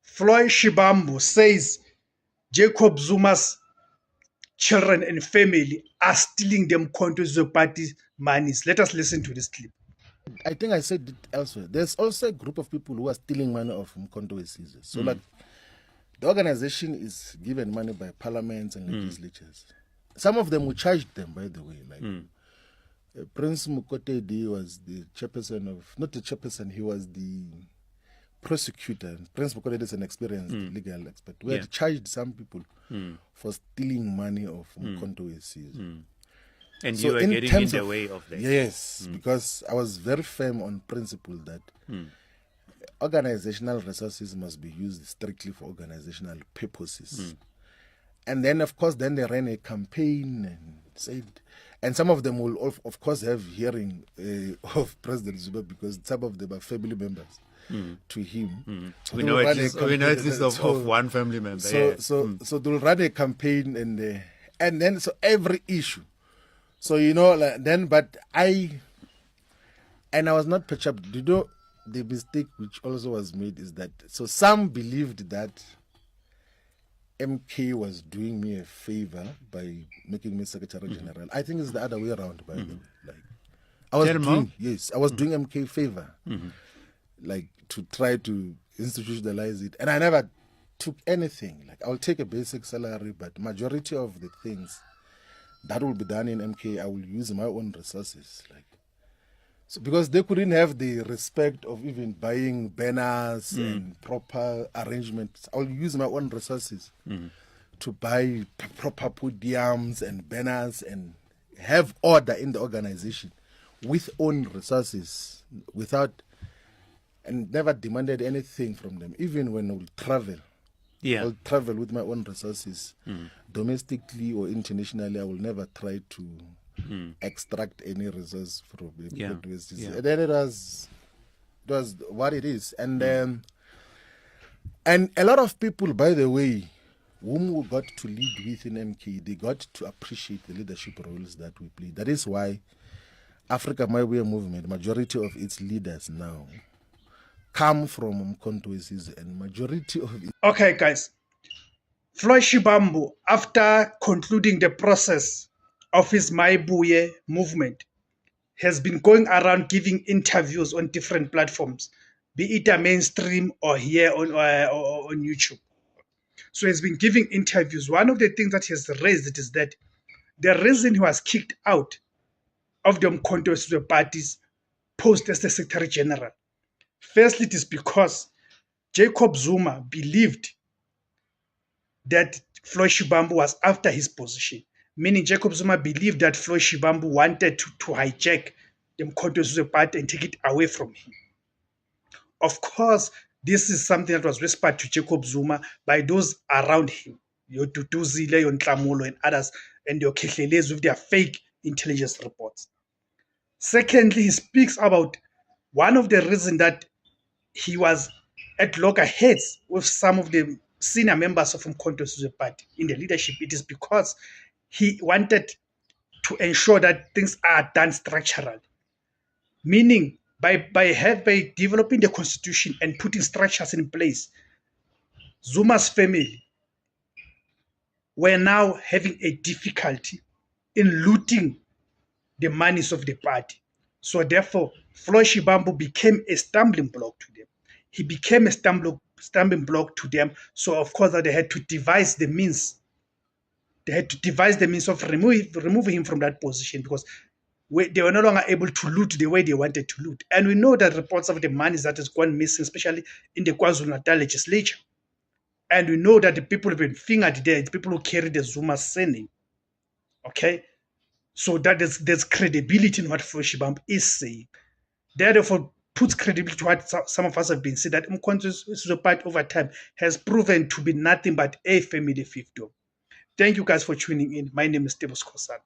Floyd Shivambu says Jacob Zuma's children and family are stealing them Mkhonto party monies. Let us listen to this clip. I think I said it elsewhere. There's also a group of people who are stealing money of Mkhonto Sizwe. So like the organization is given money by parliaments and legislatures. Some of them we charged them, by the way. Like Prince Mukotedi was the chairperson of, not the chairperson, he was the prosecutor. Prince Mukotedi is an experienced legal expert. We had charged some people for stealing money of Mkhonto Sizwe. And So you were in getting in terms the of- way of that. Yes, because I was very firm on principle that organizational resources must be used strictly for organizational purposes. And then, of course, then they ran a campaign and said, and some of them will, of course, have hearing of President Zuma because some of them are family members to him. So We they know will at run a least, we know campaign at least and of one family member. so they'll run a campaign and then so every issue. So like, then but I was not perturbed. You know, the mistake which also was made is that so some believed that MK was doing me a favor by making me Secretary General. I think it's the other way around, by the way. Like I was doing, I was doing MK a favor, like to try to institutionalize it, and I never took anything. Like I'll take a basic salary, but majority of the things that will be done in MK, I will use my own resources. Like so, because they couldn't have the respect of even buying banners and proper arrangements. I'll use my own resources to buy proper podiums and banners and have order in the organization with own resources, without and never demanded anything from them. Even when I will travel, I'll travel with my own resources, domestically or internationally. I will never try to extract any resource from it. And then it was what it is. And and a lot of people, by the way, whom we got to lead with in MK, they got to appreciate the leadership roles that we play. That is why Africa My Way movement, majority of its leaders now come from Mkhonto Sizwe, and majority of it. Okay, guys. Floyd Shivambu, after concluding the process of his Maibuye movement, has been going around giving interviews on different platforms, be it a mainstream or here on YouTube. So he's been giving interviews. One of the things that he has raised is that the reason he was kicked out of the Mkhonto Sizwe party's post as the Secretary General, firstly, it is because Jacob Zuma believed that Floyd Shivambu was after his position, meaning Jacob Zuma believed that Floyd Shivambu wanted to hijack the Mkhonto Sizwe party and take it away from him. Of course, this is something that was whispered to Jacob Zuma by those around him, your Duduzile, your Nhlamulo, and others, and your Kehlelezi with their fake intelligence reports. Secondly, he speaks about one of the reasons that he was at loggerheads with some of the senior members of Mkhonto Sizwe party in the leadership. It is because he wanted to ensure that things are done structurally, meaning by developing the constitution and putting structures in place, Zuma's family were now having a difficulty in looting the monies of the party. So therefore, Floyd Shivambu became a stumbling block to them. He became a stumbling block to them. So of course, they had to devise the means. They had to devise the means of removing him from that position because they were no longer able to loot the way they wanted to loot. And we know that reports of the money that has gone missing, especially in the KwaZulu-Natal legislature. And we know that the people have been fingered there, the people who carry the Zuma surname. Okay? So that there's credibility in what Floyd Shivambu is saying. Therefore, puts credibility to what some of us have been saying, that Mkhonto Sizwe party over time has proven to be nothing but a family fiefdom. Thank you guys for tuning in. My name is Tebus Khosan.